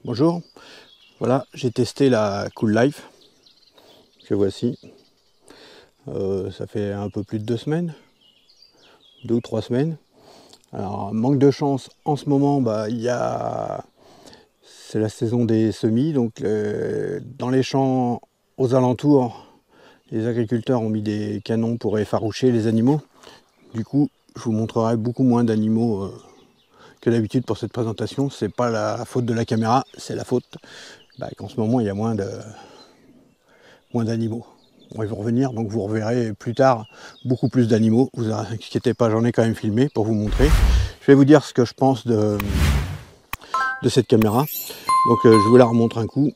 Bonjour, voilà, j'ai testé la Cool Life, que voici. Ça fait un peu plus de 2 semaines, 2 ou 3 semaines. Alors, manque de chance, en ce moment, c'est la saison des semis, donc dans les champs aux alentours, les agriculteurs ont mis des canons pour effaroucher les animaux. Du coup, je vous montrerai beaucoup moins d'animaux que d'habitude pour cette présentation. C'est pas la faute de la caméra, c'est la faute qu'en ce moment il y a moins d'animaux. Ils vont revenir, donc vous reverrez plus tard beaucoup plus d'animaux. Vous inquiétez pas, j'en ai quand même filmé pour vous montrer. Je vais vous dire ce que je pense de cette caméra. Donc je vous la remontre un coup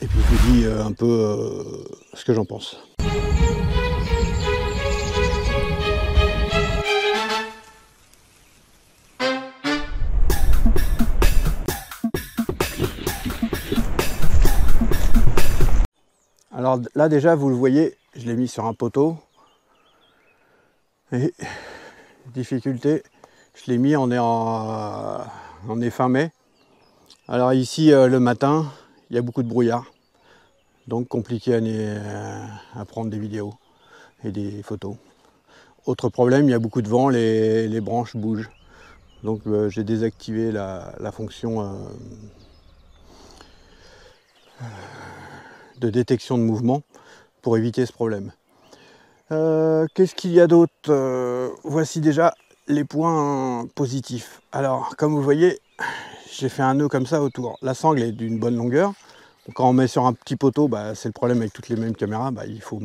et puis je vous dis un peu ce que j'en pense. Alors là déjà vous le voyez, je l'ai mis sur un poteau. Et difficulté, je l'ai mis, on est fin mai. Alors ici le matin, il y a beaucoup de brouillard. Donc compliqué à prendre des vidéos et des photos. Autre problème, il y a beaucoup de vent, les branches bougent. Donc j'ai désactivé la fonction de détection de mouvement pour éviter ce problème. Qu'est-ce qu'il y a d'autre? Voici déjà les points positifs. Alors comme vous voyez, j'ai fait un nœud comme ça autour. La sangle est d'une bonne longueur. Donc, quand on met sur un petit poteau, c'est le problème avec toutes les mêmes caméras, il faut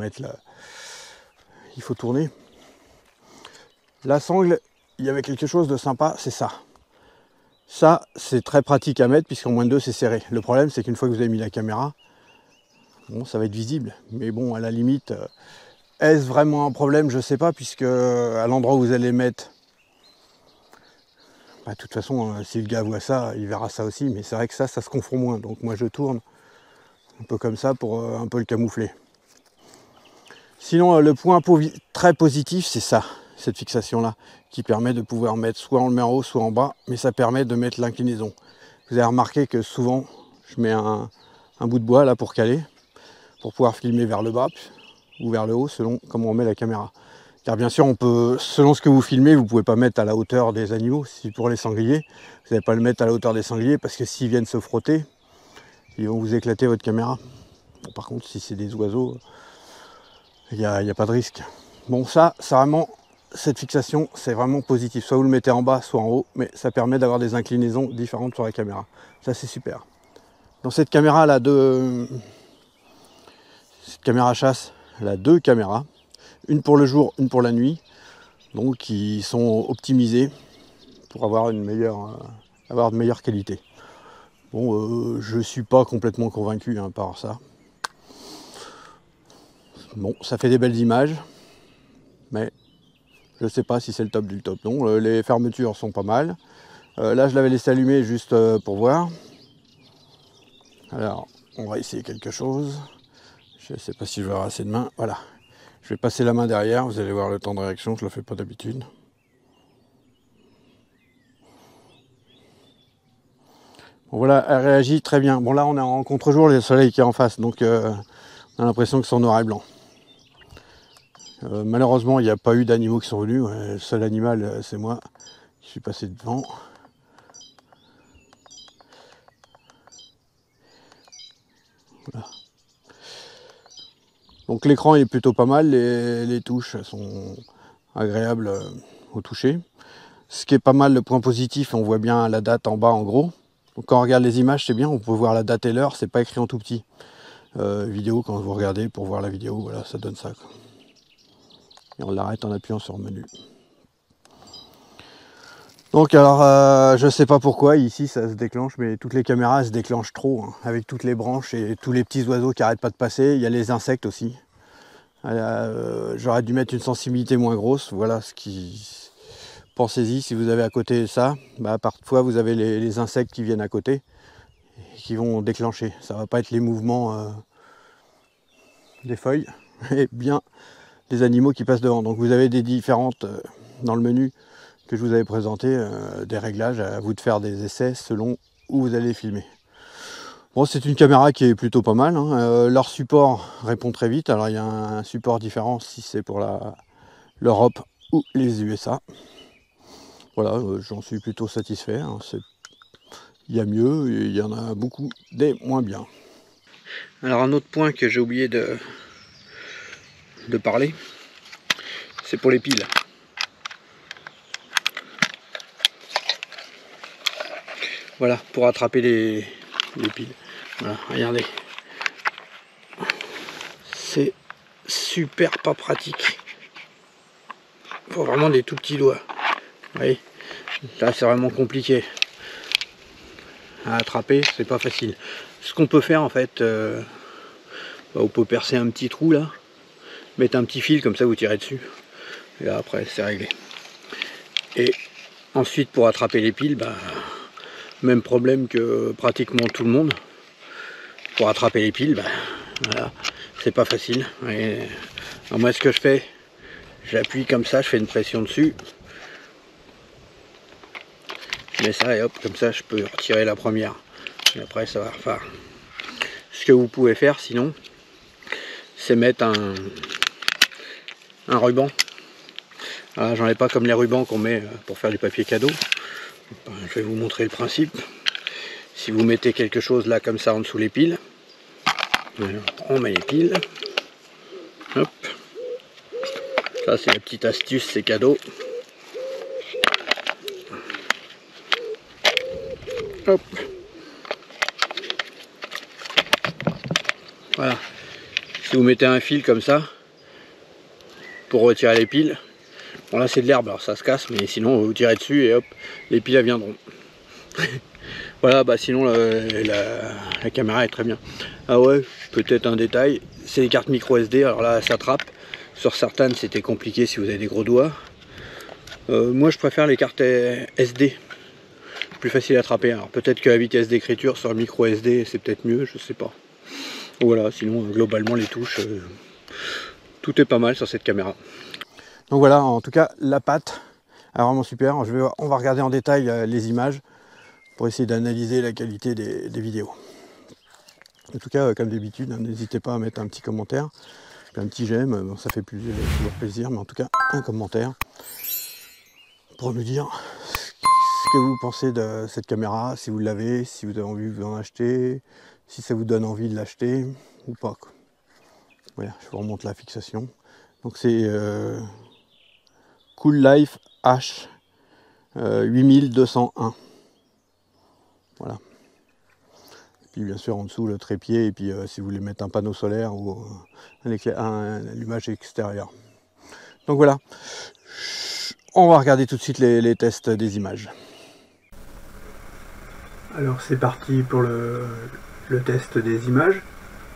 il faut tourner. La sangle, il y avait quelque chose de sympa, c'est ça. Ça, c'est très pratique à mettre puisqu'en moins de 2, c'est serré. Le problème, c'est qu'une fois que vous avez mis la caméra, bon, ça va être visible. Mais bon, à la limite, est-ce vraiment un problème? Je ne sais pas, puisque à l'endroit où vous allez mettre, de toute façon, si le gars voit ça, il verra ça aussi. Mais c'est vrai que ça se confond moins. Donc moi, je tourne un peu comme ça pour un peu le camoufler. Sinon, le point très positif, c'est ça, cette fixation-là, qui permet de pouvoir mettre, soit on le met en haut, soit en bas, mais ça permet de mettre l'inclinaison. Vous avez remarqué que souvent, je mets un bout de bois là pour caler, pour pouvoir filmer vers le bas ou vers le haut, selon comment on met la caméra. Car bien sûr, on peut, selon ce que vous filmez, vous ne pouvez pas mettre à la hauteur des animaux. Si pour les sangliers, vous n'allez pas le mettre à la hauteur des sangliers, parce que s'ils viennent se frotter, ils vont vous éclater votre caméra. Bon, par contre, si c'est des oiseaux, il n'y a pas de risque. Bon, ça, c'est vraiment, cette fixation, c'est vraiment positif. Soit vous le mettez en bas, soit en haut, mais ça permet d'avoir des inclinaisons différentes sur la caméra. Ça, c'est super. Dans cette caméra, cette caméra chasse, elle a 2 caméras. Une pour le jour, une pour la nuit. Donc, qui sont optimisées pour avoir de meilleure qualité. Bon, je ne suis pas complètement convaincu par ça. Bon, ça fait des belles images, mais je ne sais pas si c'est le top du top. Non, les fermetures sont pas mal. Là, je l'avais laissé allumer juste pour voir. Alors, on va essayer quelque chose. Je ne sais pas si je vais avoir assez de main. Voilà. Je vais passer la main derrière. Vous allez voir le temps de réaction. Je ne le fais pas d'habitude. Bon, voilà, elle réagit très bien. Bon, là, on est en contre-jour. Le soleil qui est en face. Donc, on a l'impression que c'est en noir et blanc. Malheureusement, il n'y a pas eu d'animaux qui sont venus. Le seul animal, c'est moi qui suis passé devant. Voilà. Donc l'écran est plutôt pas mal, les touches sont agréables au toucher. Ce qui est pas mal, le point positif, on voit bien la date en bas en gros. Donc quand on regarde les images, c'est bien, on peut voir la date et l'heure, c'est pas écrit en tout petit. Vidéo, quand vous regardez pour voir la vidéo, voilà, ça donne ça. Et on l'arrête en appuyant sur le menu. Donc alors, je sais pas pourquoi, ici ça se déclenche, mais toutes les caméras se déclenchent trop, avec toutes les branches et tous les petits oiseaux qui n'arrêtent pas de passer. Il y a les insectes aussi. J'aurais dû mettre une sensibilité moins grosse, voilà ce qui... Pensez-y, si vous avez à côté ça, parfois vous avez les insectes qui viennent à côté et qui vont déclencher. Ça ne va pas être les mouvements des feuilles, mais bien les animaux qui passent devant. Donc vous avez des différentes dans le menu que je vous avais présenté, des réglages, à vous de faire des essais selon où vous allez filmer. Bon, c'est une caméra qui est plutôt pas mal, hein. Leur support répond très vite. Alors il y a un support différent si c'est pour l'Europe ou les USA. Voilà, j'en suis plutôt satisfait, hein. Il y a mieux et il y en a beaucoup des moins bien. Alors un autre point que j'ai oublié de parler, c'est pour les piles. Voilà, pour attraper les piles. Voilà, regardez. C'est super pas pratique. Il faut vraiment des tout petits doigts. Vous voyez, là c'est vraiment compliqué à attraper, c'est pas facile. Ce qu'on peut faire en fait, on peut percer un petit trou là, mettre un petit fil comme ça, vous tirez dessus. Et là après c'est réglé. Et ensuite pour attraper les piles, même problème que pratiquement tout le monde. Pour attraper les piles, voilà, c'est pas facile. Et, alors moi ce que je fais, j'appuie comme ça, je fais une pression dessus. Je mets ça et hop, comme ça je peux retirer la première. Et après ça va refaire. Ce que vous pouvez faire sinon, c'est mettre un ruban. Voilà, j'en ai pas comme les rubans qu'on met pour faire du papier cadeau. Je vais vous montrer le principe. Si vous mettez quelque chose là comme ça en dessous les piles, on met les piles. Hop. Ça c'est la petite astuce, c'est cadeau. Hop. Voilà. Si vous mettez un fil comme ça pour retirer les piles, bon là c'est de l'herbe alors ça se casse, mais sinon vous tirez dessus et hop, les piles elles viendront. Voilà, sinon la caméra est très bien. Ah ouais, peut-être un détail, c'est les cartes micro SD, alors là ça attrape. Sur certaines c'était compliqué si vous avez des gros doigts. Moi je préfère les cartes SD, plus facile à attraper. Alors peut-être que la vitesse d'écriture sur le micro SD c'est peut-être mieux, je sais pas. Voilà, sinon globalement les touches, tout est pas mal sur cette caméra. Donc voilà, en tout cas la patte est vraiment super. On va regarder en détail les images pour essayer d'analyser la qualité des vidéos. En tout cas, comme d'habitude, n'hésitez pas à mettre un petit commentaire, un petit j'aime, bon, ça fait toujours plaisir, mais en tout cas un commentaire pour me dire ce que vous pensez de cette caméra, si vous l'avez, si vous avez envie de en acheter, si ça vous donne envie de l'acheter ou pas. Voilà, je vous remonte la fixation. Donc c'est Cool Life H 8201. Voilà. Et puis bien sûr en dessous le trépied, et puis si vous voulez mettre un panneau solaire ou un allumage extérieur. Donc voilà. On va regarder tout de suite les tests des images. Alors c'est parti pour le test des images.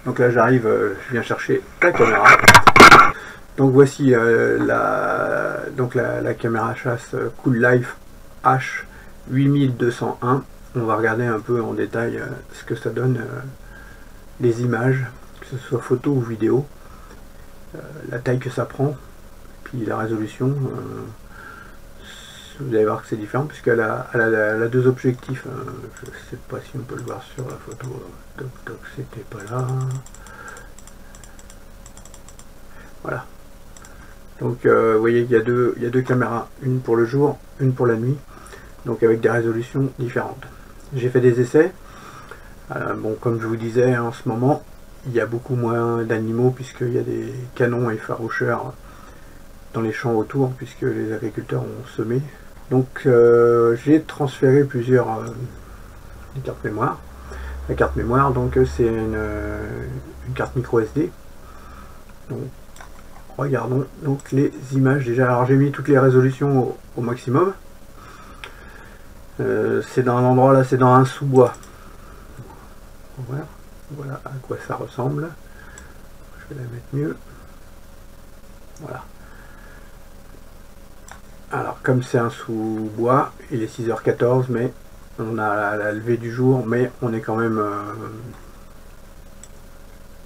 Donc là j'arrive, je viens chercher la caméra. Donc voici la caméra chasse Cool Life H 8201. On va regarder un peu en détail ce que ça donne, les images, que ce soit photo ou vidéo, la taille que ça prend, puis la résolution. Vous allez voir que c'est différent puisqu'elle a deux objectifs. Je ne sais pas si on peut le voir sur la photo. Toc, c'était pas là. Voilà. Donc vous voyez qu'il y a deux caméras, une pour le jour, une pour la nuit, donc avec des résolutions différentes. J'ai fait des essais. Bon, comme je vous disais, en ce moment, il y a beaucoup moins d'animaux puisqu'il y a des canons effaroucheurs dans les champs autour puisque les agriculteurs ont semé. Donc j'ai transféré plusieurs cartes mémoire. La carte mémoire, donc c'est une carte micro SD. Donc regardons donc les images déjà. Alors j'ai mis toutes les résolutions au maximum. C'est dans un endroit là, c'est dans un sous-bois. Voilà à quoi ça ressemble. Je vais la mettre mieux. Voilà. Alors comme c'est un sous-bois, il est 6h14, mais on a la levée du jour, mais on est quand même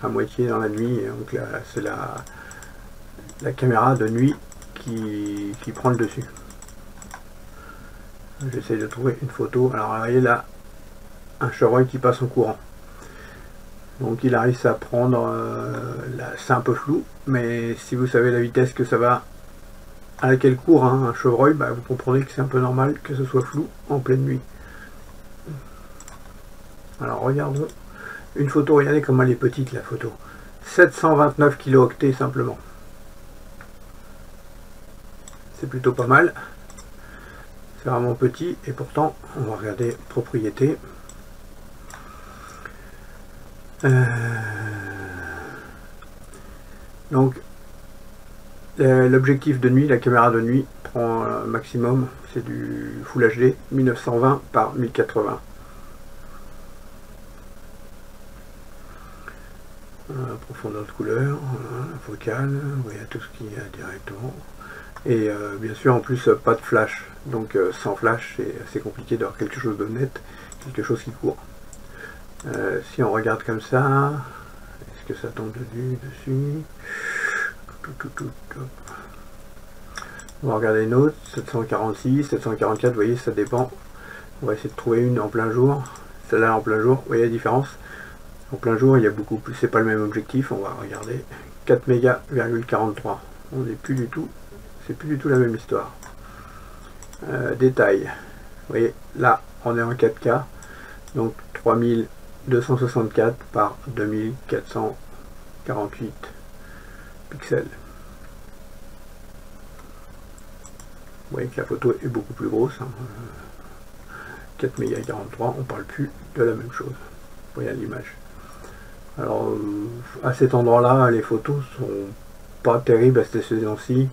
à moitié dans la nuit. Donc là c'est la caméra de nuit qui prend le dessus. J'essaie de trouver une photo. Alors vous voyez là un chevreuil qui passe en courant. Donc il arrive à prendre, c'est un peu flou, mais si vous savez la vitesse que ça va, à laquelle court hein, un chevreuil, bah, vous comprenez que c'est un peu normal que ce soit flou en pleine nuit. Alors regardons une photo, regardez comment elle est petite la photo. 729 kilooctets simplement. C'est plutôt pas mal. C'est vraiment petit et pourtant on va regarder propriétés. Donc l'objectif de nuit, la caméra de nuit prend un maximum, c'est du Full HD 1920 par 1080. Profondeur de couleur, focale, vous voyez tout ce qu'il y a directement. Et bien sûr en plus pas de flash, donc sans flash c'est assez compliqué d'avoir quelque chose de net, quelque chose qui court. Si on regarde comme ça, est-ce que ça tombe dessus? On va regarder une autre, 746, 744, vous voyez ça dépend. On va essayer de trouver une en plein jour, celle-là en plein jour, vous voyez la différence? En plein jour il y a beaucoup plus, c'est pas le même objectif, on va regarder 4 mégas,43, on n'est plus du tout, c'est plus du tout la même histoire. Détail, vous voyez là on est en 4K, donc 3264 par 2448 pixels. Vous voyez que la photo est beaucoup plus grosse, hein. 4 mégas,43, on parle plus de la même chose. Vous voyez l'image. Alors à cet endroit-là, les photos sont pas terribles à cette saison-ci.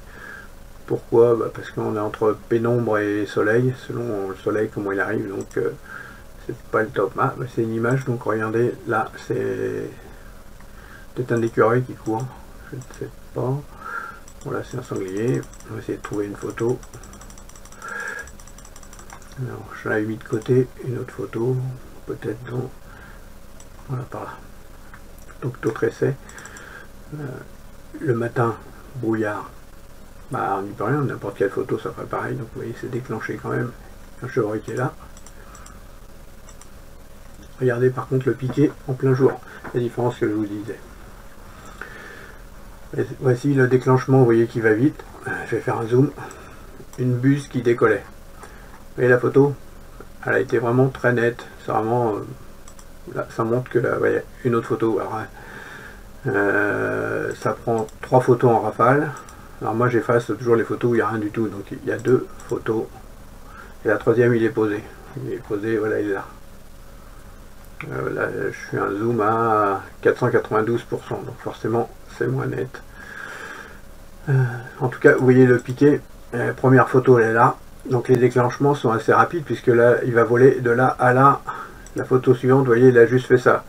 Pourquoi? Parce qu'on est entre pénombre et soleil, selon le soleil comment il arrive, donc c'est pas le top. Ah, c'est une image, donc regardez, là c'est peut-être un écureuil qui court, je ne sais pas. Bon là c'est un sanglier, on va essayer de trouver une photo. Alors j'en ai mis de côté une autre photo, peut-être dans... Voilà par là. Donc d'autres essais. Le matin, brouillard. Bah on n'y peut rien, n'importe quelle photo ça ferait pareil, donc vous voyez c'est déclenché quand même. Un chevreuil qui est là. Regardez par contre le piqué en plein jour, la différence que je vous disais. Et voici le déclenchement, vous voyez qui va vite. Je vais faire un zoom. Une buse qui décollait. Vous voyez la photo? Elle a été vraiment très nette. C'est vraiment... là, ça montre que là, vous voyez, une autre photo. Alors, ça prend 3 photos en rafale. Alors moi j'efface toujours les photos où il n'y a rien du tout. Donc il y a 2 photos. Et la troisième il est posé. Il est posé, voilà, il est là. Là je fais un zoom à 492%. Donc forcément c'est moins net. En tout cas, vous voyez le piqué. Première photo elle est là. Donc les déclenchements sont assez rapides puisque là il va voler de là à là. La photo suivante, vous voyez, il a juste fait ça.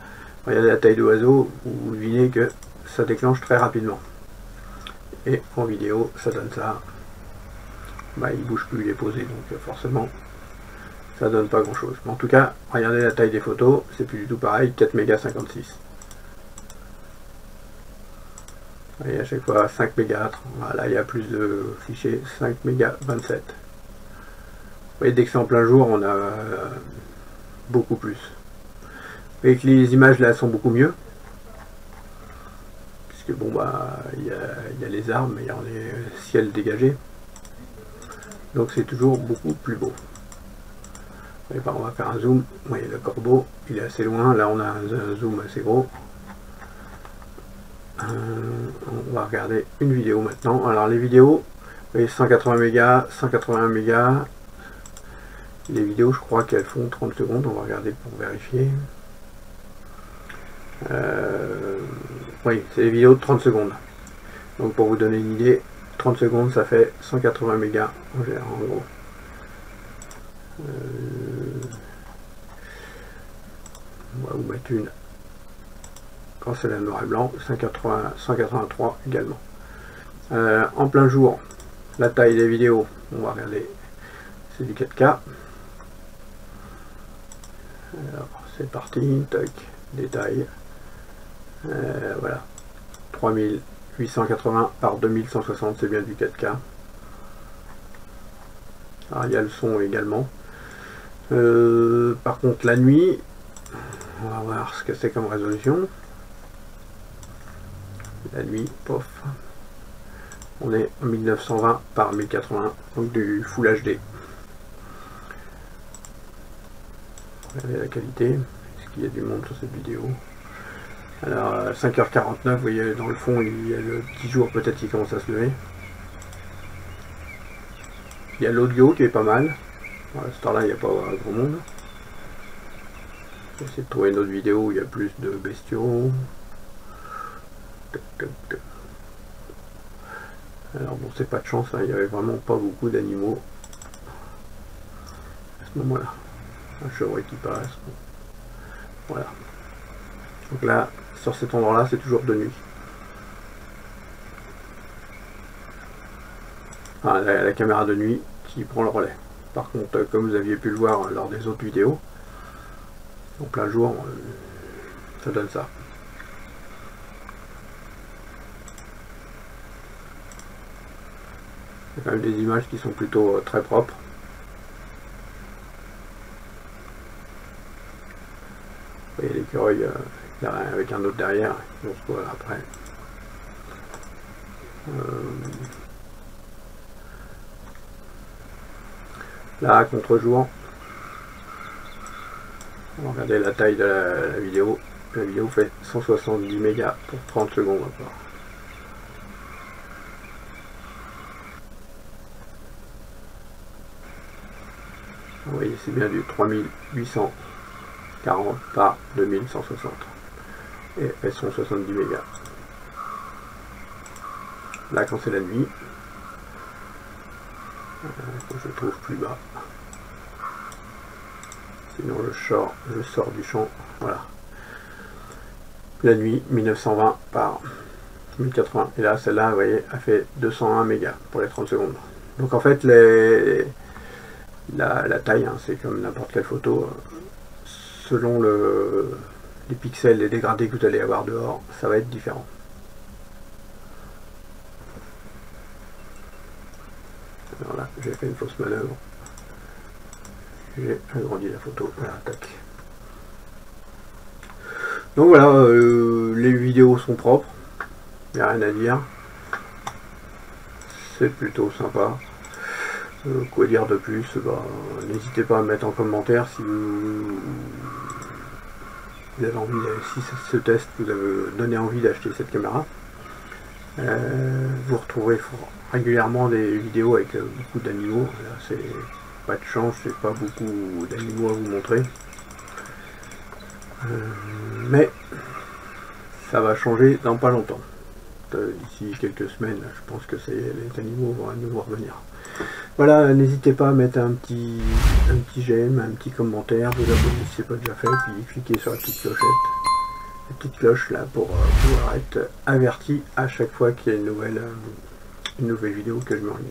Regardez la taille d'oiseau, vous devinez que ça déclenche très rapidement. Et en vidéo, ça donne ça. Bah, il bouge plus, il est posé, donc forcément, ça donne pas grand chose. Mais en tout cas, regardez la taille des photos, c'est plus du tout pareil, 4 mégas 56. Vous voyez, à chaque fois 5 mégas, voilà, il y a plus de fichiers, 5 mégas 27. Vous voyez, dès que c'est en plein jour, on a beaucoup plus. Vous voyez que les images là sont beaucoup mieux. Puisque bon bah il y a les arbres, mais il y a les ciels dégagés. Donc c'est toujours beaucoup plus beau. Et bah, on va faire un zoom. Vous voyez le corbeau, il est assez loin. Là on a un zoom assez gros. On va regarder une vidéo maintenant. Alors les vidéos, vous voyez 180 mégas, 181 mégas. Les vidéos, je crois qu'elles font 30 secondes. On va regarder pour vérifier. Oui, c'est des vidéos de 30 secondes. Donc pour vous donner une idée, 30 secondes ça fait 180 mégas en gros. On va vous mettre une quand c'est la noir et blanc, 183 également. En plein jour, la taille des vidéos, on va regarder, c'est du 4K. Alors c'est parti, tac, détail. Voilà, 3880 par 2160, c'est bien du 4K. Alors il y a le son également. Par contre la nuit, On va voir ce que c'est comme résolution. La nuit, pof. On est en 1920 par 1080, donc du Full HD. Regardez la qualité. Est-ce qu'il y a du monde sur cette vidéo? Alors, 5h49, vous voyez dans le fond, il y a le petit jour peut-être qui commence à se lever. Il y a l'audio qui est pas mal. À ce temps-là, il n'y a pas grand monde. Je vais essayer de trouver une autre vidéo où il y a plus de bestiaux. Alors bon, c'est pas de chance, hein, il n'y avait vraiment pas beaucoup d'animaux à ce moment-là. Un chevreuil qui passe. Voilà. Donc là, sur cet endroit-là, c'est toujours de nuit. Enfin, la caméra de nuit qui prend le relais. Par contre, comme vous aviez pu le voir lors des autres vidéos, en plein jour, ça donne ça. Il y a quand même des images qui sont plutôt très propres. Vous voyez l'écureuil avec un autre derrière, on se voit après. Là, à contre-jour, on va regarder la taille de la vidéo. La vidéo fait 170 mégas pour 30 secondes encore. Vous voyez, c'est bien du 3840 par 2160. Et elles sont 70 mégas. Là, quand c'est la nuit, je trouve plus bas. Sinon, je sors du champ. Voilà. La nuit, 1920 par 1080. Et là, celle-là, vous voyez, a fait 201 mégas pour les 30 secondes. Donc en fait, la taille, hein, c'est comme n'importe quelle photo. Selon les pixels, les dégradés que vous allez avoir dehors, ça va être différent. Alors là, j'ai fait une fausse manœuvre. J'ai agrandi la photo. Voilà, tac. Donc voilà, les vidéos sont propres. Il n'y a rien à dire. C'est plutôt sympa. Quoi dire de plus? N'hésitez pas à mettre en commentaire si vous avez envie, si ce test vous avez donné envie d'acheter cette caméra. Vous retrouverez régulièrement des vidéos avec beaucoup d'animaux. Là, c'est pas de chance, c'est pas beaucoup d'animaux à vous montrer. Mais ça va changer dans pas longtemps. D'ici quelques semaines, je pense que les animaux vont à nouveau revenir. Voilà, n'hésitez pas à mettre un petit j'aime, un petit commentaire, vous abonner si ce n'est pas déjà fait, puis cliquez sur la petite clochette, la petite cloche là pour pouvoir être averti à chaque fois qu'il y a une nouvelle vidéo que je mets en ligne.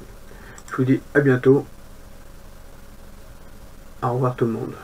Je vous dis à bientôt. Au revoir tout le monde.